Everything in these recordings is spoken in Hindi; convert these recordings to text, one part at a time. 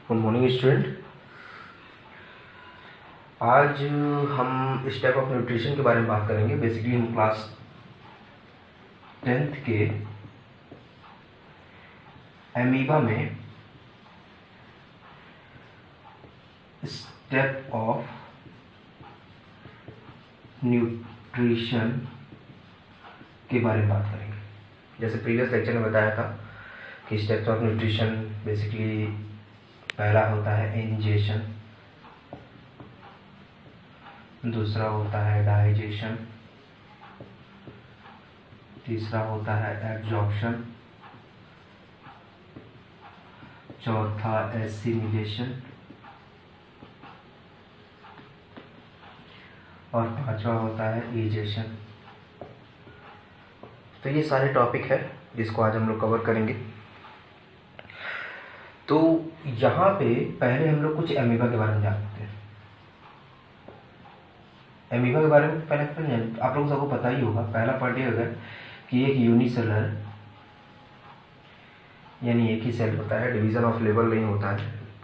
Good morning student. आज हम इस टाइप ऑफ न्यूट्रिशन के बारे में बात करेंगे। बेसिकली हम क्लास 10th के एमीबा में स्टेप ऑफ न्यूट्रिशन के बारे में बात करेंगे। जैसे प्रीवियस लेक्चर में बताया था कि स्टेप्स ऑफ न्यूट्रिशन बेसिकली पहला होता है इंजेशन, दूसरा होता है डाइजेशन, तीसरा होता है एब्जॉर्प्शन, चौथा एसिमिलेशन और पांचवा होता है इजेशन। तो ये सारे टॉपिक है जिसको आज हम लोग कवर करेंगे। तो यहाँ पे पहले हम लोग कुछ एमीबा के बारे में जानते हैं। एमीबा के बारे में पहले आप लोग सबको पता ही होगा। पहला पॉइंट ये होगा कि एक यूनिसेलर यानी एक ही सेल होता है, डिवीज़न ऑफ लेबर नहीं होता है।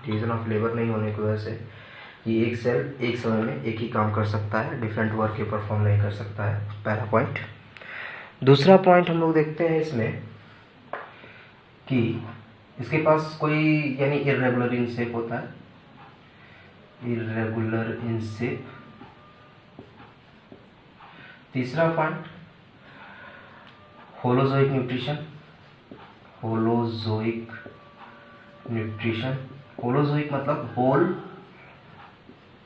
डिवीज़न ऑफ लेबर नहीं होने की वजह से ये एक सेल एक समय में एक ही काम कर सकता है, डिफरेंट वर्क ये परफॉर्म नहीं कर सकता है। पहला पॉइंट। दूसरा पॉइंट हम लोग देखते हैं इसमें कि इसके पास कोई यानी इर्रेगुलर इन शेप होता है, इर्रेगुलर इन शेप। तीसरा point holozoic nutrition, holozoic nutrition. Holozoic मतलब होल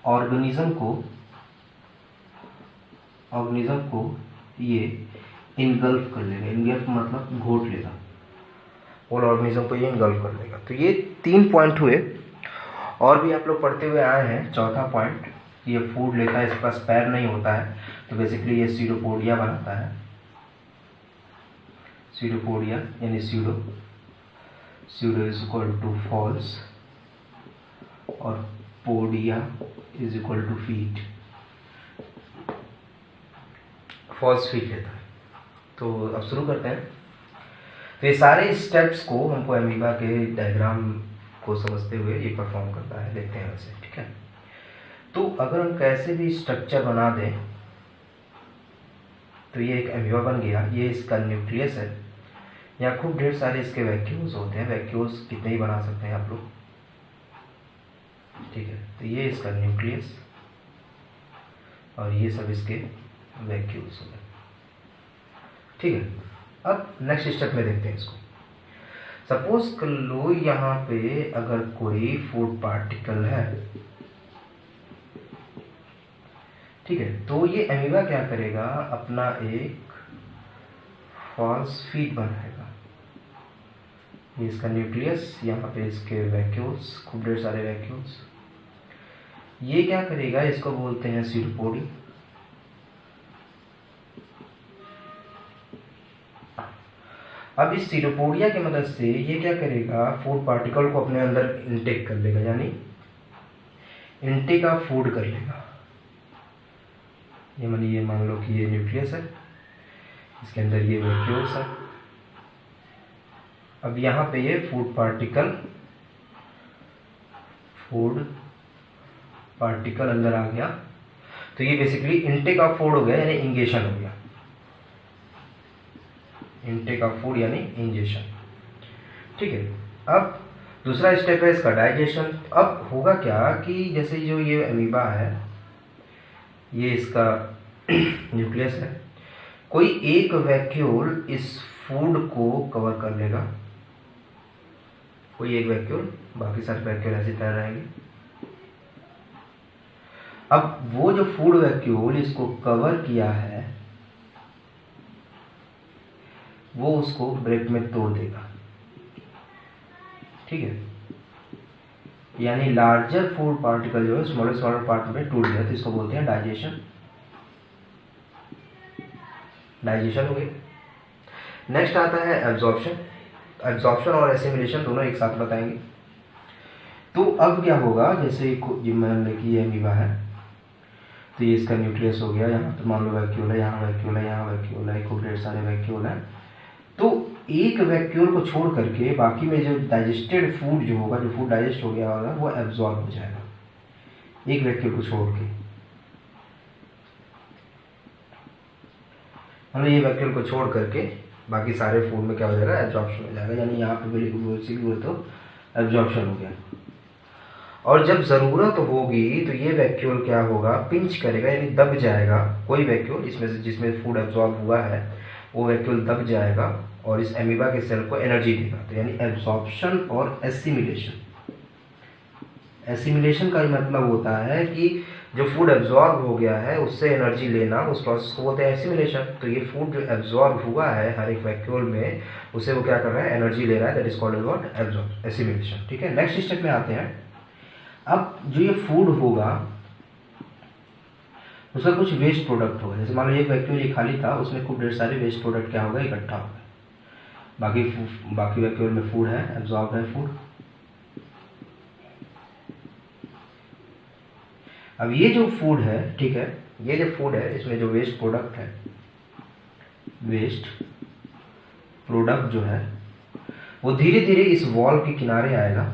ऑर्गेनिज्म को ये इनगल्फ कर लेगा। इनगल्फ मतलब घोट लेगा, होल ऑर्गेनिज्म को ये इनगल्फ कर लेगा। तो ये 3 पॉइंट हुए। और भी आप लोग पढ़ते हुए आए हैं। चौथा पॉइंट, ये फूड लेता है, इसके पास पैर नहीं होता है, तो बेसिकली ये सीडोपोडिया बनाता है। सीडोपोडिया यानी pseudo is equal to false और podia is equal to feet. False feet लेता है। तो अब शुरू करते हैं। तो ये सारे स्टेप्स को हमको एमीबा के डायग्राम को समझते हुए ये परफॉर्म करता है। देखते हैं वैसे, ठीक है। तो अगर हम कैसे भी स्ट्रक्चर बना दें तो ये एक एमीबा बन गया। ये इसका न्यूक्लियस है। यहाँ खूब ढेर सारे इसके वैक्यूल्स होते हैं। वैक्यूल्स कितने ही बना सकते हैं आप लोग, ठीक है। तो ये इसका न्यूक्लियस और ये सब इसके वैक्यूल्स हो गए, ठीक है। अब नेक्स्ट स्टेप में देखते हैं इसको। सपोज कर लो यहाँ पे अगर कोई फूड पार्टिकल है, ठीक है, तो ये एमीबा क्या करेगा, अपना एक फॉस्फेट बनाएगा। ये इसका न्यूक्लियस, यहाँ पे इसके वैक्यूल्स, खूब ढेर सारे वैक्यूल्स। ये क्या करेगा, इसको बोलते हैं सीडोपोडी। अब इस सीडोपोडिया की मदद से ये क्या करेगा, फूड पार्टिकल को अपने अंदर इनटेक कर लेगा, यानी इनटेक ऑफ फूड कर लेगा। ये मान लो कि ये न्यूक्लियस है, इसके अंदर ये वैक्यूल्स है। अब यहाँ पे ये फूड पार्टिकल अंदर आ गया। तो ये बेसिकली इनटेक ऑफ फूड हो गया, यानी इंजेशन हो गया। इनटेक ऑफ फूड यानी इंजेशन, ठीक है। अब दूसरा स्टेप है इसका डाइजेशन। अब होगा क्या कि जैसे जो ये अमीबा है, ये इसका न्यूक्लियस है, कोई एक वैक्यूल इस फूड को कवर कर लेगा। कोई एक वैक्यूल, बाकी सारे वैक्यूल ऐसी तरह रहेंगे। अब वो जो फूड वैक्यूल इसको कवर किया है वो उसको ब्रेक में तोड़ देगा, ठीक है। यानी लार्जर फूड पार्टिकल जो है स्मॉलर पार्ट में टूट गया, तो इसको बोलते हैं डाइजेशन। डाइजेशन हो गया। नेक्स्ट आता है एब्जॉर्प्शन। एब्जॉर्प्शन और एसिमिलेशन दोनों एक साथ बताएंगे। तो अब क्या होगा, जैसे मान लो कि ये एमीबा है, तो ये इसका न्यूक्लियस हो गया। यहाँ तो मान लो वैक्यूल है, यहाँ वैक्यूल है, यहाँ वैक्यूल है, खूब ढेर सारे वैक्यूल है। तो एक वैक्यूल को छोड़ करके बाकी में जो डाइजेस्टेड फूड जो होगा, जो फूड डाइजेस्ट हो गया होगा, वो एब्जॉर्ब हो जाएगा एक वैक्यूल को छोड़ के। मतलब ये वैक्यूल को छोड़ करके बाकी सारे फूड में क्या हो जाएगा, एब्जॉर्प्शन हो जाएगा। यानी यहाँ पे बिल्कुल तो एब्जॉर्प्शन हो गया। और जब ज़रूरत होगी तो ये वैक्यूल क्या होगा, पिंच करेगा, यानी दब जाएगा। कोई वैक्यूल इसमें से जिसमें फूड एब्जॉर्ब हुआ है वो वैक्यूल दब जाएगा और इस एमीबा के सेल को एनर्जी देगा। तो यानी एब्जॉर्प्शन और एसिमिलेशन। एसिमिलेशन का ही मतलब होता है कि जो फूड एब्जॉर्ब हो गया है उससे एनर्जी लेना, उस प्रोसेस को बोलते हैं एसिमिलेशन। तो ये फूड जो एब्जॉर्ब हुआ है हर एक वैक्यूल में, उसे वो क्या कर रहा है, एनर्जी ले रहा है। That is called what, absorb, assimilation. ठीक है, नेक्स्ट स्टेप में आते हैं। अब जो ये फूड होगा उसका कुछ वेस्ट प्रोडक्ट होगा। जैसे मान लो एक वैक्यूल ये खाली था, उसमें खूब ढेर सारे वेस्ट प्रोडक्ट क्या होगा, इकट्ठा होगा। बाकी वैक्यूल में फूड है, एब्जॉर्ब है फूड। अब ये जो फूड है, ठीक है, ये जो फूड है इसमें जो वेस्ट प्रोडक्ट है, वेस्ट प्रोडक्ट जो है वो धीरे धीरे इस वॉल के किनारे आएगा,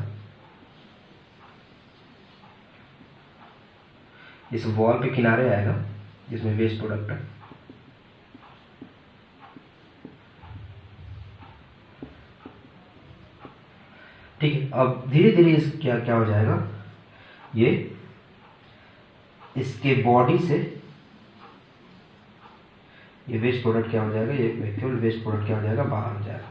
इस वॉल पे किनारे आएगा जिसमें वेस्ट प्रोडक्ट है। ठीक है, अब धीरे धीरे इस क्या हो जाएगा, ये इसके बॉडी से ये वेस्ट प्रोडक्ट क्या हो जाएगा, ये वैक्यूल वेस्ट प्रोडक्ट क्या हो जाएगा, बाहर हो जाएगा।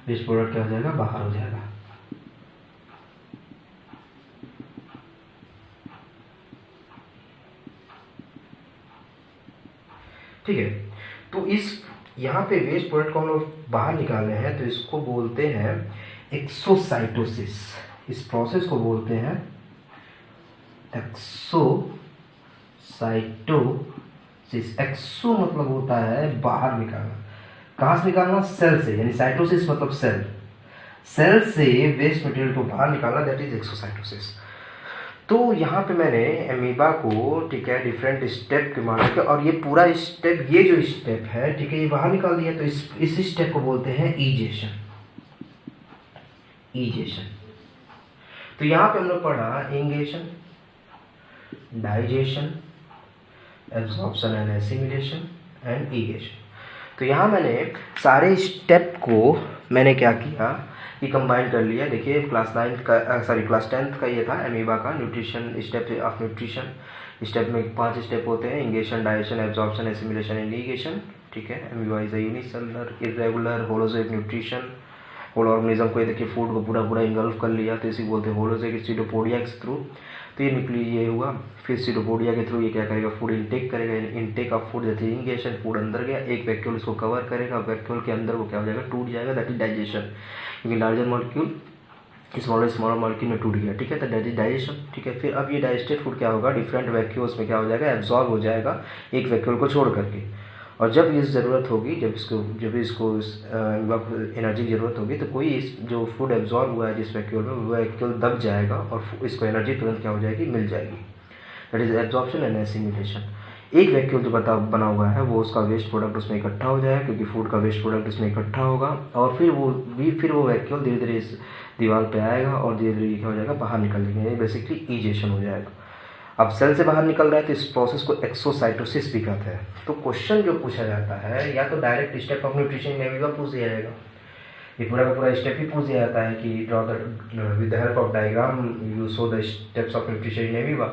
वेस्ट प्रोडक्ट क्या हो जाएगा, बाहर हो जाएगा। ठीक है, तो इस यहाँ पे वेस्ट प्रोडक्ट को हम लोग बाहर निकाल रहे हैं, तो इसको बोलते हैं एक्सोसाइटोसिस। इस प्रोसेस को बोलते हैं एक्सोसाइटोसिस। एक्सो मतलब होता है बाहर निकालना। कहाँ से निकालना, सेल से, यानी साइटोसिस मतलब सेल। सेल से वेस्ट मटेरियल को बाहर निकालना, दैट इज एक्सोसाइटोसिस। तो यहाँ पे मैंने एमीबा को, ठीक है, डिफरेंट स्टेप के मान के, और ये पूरा स्टेप, ये जो स्टेप है, ठीक है, ये बाहर निकाल दिया। तो इस स्टेप को बोलते हैं ईजेशन। ईजेशन। तो यहाँ पे हम लोग पढ़ा ingestion, digestion, absorption and assimilation and egestion. तो यहाँ मैंने सारे स्टेप को मैंने क्या किया कि कंबाइन कर लिया। देखिए क्लास 10th का ये था एमीबा का nutrition, step of nutrition. Step में 5 स्टेप होते हैं, ingestion, digestion, absorption, assimilation and egestion. ठीक है, amoeba is a unicellular irregular holozoic nutrition. Whole organism को, देखिए फूड को पूरा इंगल्फ कर लिया, तो इसी बोलते हैं होलोजोइक। सीटोपोडिया के थ्रू तो ये निकली, ये हुआ। फिर सीटोपोडिया के थ्रू ये क्या करेगा, फूड इनटेक करेगा। इनटेक ऑफ फूड जैसे इंगेशन, फूड अंदर गया, एक वैक्यूल इसको कवर करेगा, वैक्यूल के अंदर वो क्या हो जाएगा, टूट जाएगा, दैट इज डाइजेशन। क्योंकि लार्जर मॉलिक्यूल स्मॉलर मॉलिक्यूल में टूट गया। ठीक है, तो दैट इज डाइजेशन। ठीक है, फिर अब ये डाइजेस्टेड फूड क्या होगा, डिफरेंट वैक्यूल्स में क्या हो जाएगा, एब्जॉर्ब हो जाएगा एक वैक्यूल को छोड़ करके। और जब इस ज़रूरत होगी, जब इसको एनर्जी की ज़रूरत होगी, तो कोई इस जो फूड एब्जॉर्ब हुआ है जिस वैक्यूल में, वो वैक्यूल दब जाएगा और इसको एनर्जी तुरंत क्या हो जाएगी, मिल जाएगी। That is absorption and assimilation. एक वैक्यूल जो बना हुआ है वो उसका वेस्ट प्रोडक्ट उसमें इकट्ठा हो जाएगा, क्योंकि फूड का वेस्ट प्रोडक्ट उसमें इकट्ठा होगा, और फिर वो वैक्यूल धीरे धीरे इस दीवार पे आएगा और धीरे धीरे क्या हो जाएगा, बाहर निकल जाएगा। बेसिकली ईजेशन हो जाएगा। अब सेल से बाहर निकल रहा है तो इस प्रोसेस को एक्सोसाइटोसिस भी कहते हैं। तो क्वेश्चन जो पूछा जाता है, या तो डायरेक्ट स्टेप ऑफ न्यूट्रिशन में एमीबा पूछ दिया जाएगा, ये पूरा का पूरा स्टेप ही पूछ दिया जाता है कि draw the with the help of diagram you show the steps of nutrition in amoeba.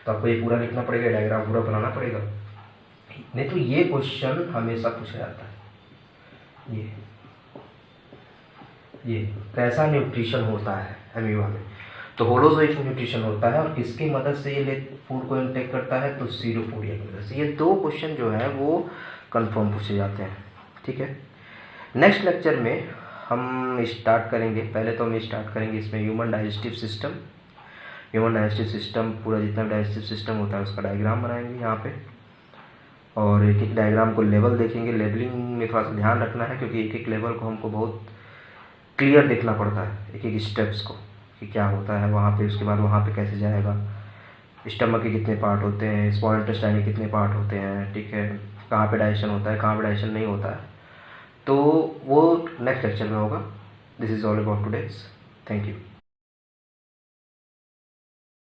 तो आपको ये पूरा लिखना पड़ेगा, डायग्राम पूरा बनाना पड़ेगा। नहीं तो ये क्वेश्चन हमेशा पूछा जाता है, ये कैसा न्यूट्रिशन होता है एमीबा में। तो होलोजोइक न्यूट्रिशन होता है, और किसकी मदद से ये फूड को इनटेक करता है, तो सीटोपोडिया की मदद से। ये 2 क्वेश्चन जो है वो कंफर्म पूछे जाते हैं। ठीक है, नेक्स्ट लेक्चर में हम स्टार्ट करेंगे, पहले तो हम स्टार्ट करेंगे इसमें human digestive system. Human digestive system, पूरा जितना डाइजेस्टिव सिस्टम होता है उसका डायग्राम बनाएंगे यहाँ पे, और एक एक डायग्राम को लेवल देखेंगे। लेवलिंग में थोड़ा सा ध्यान रखना है, क्योंकि एक एक लेवल को हमको बहुत क्लियर देखना पड़ता है, एक एक स्टेप्स को कि क्या होता है वहाँ पे, उसके बाद वहाँ पे कैसे जाएगा, स्टमक के कितने पार्ट होते हैं, स्मॉल इंटेस्टाइन के कितने पार्ट होते हैं, ठीक है, कहाँ पे डाइजेशन होता है, कहाँ पे डाइजेशन नहीं होता है, तो वो नेक्स्ट लेक्चर में होगा। This is all about today's. Thank you.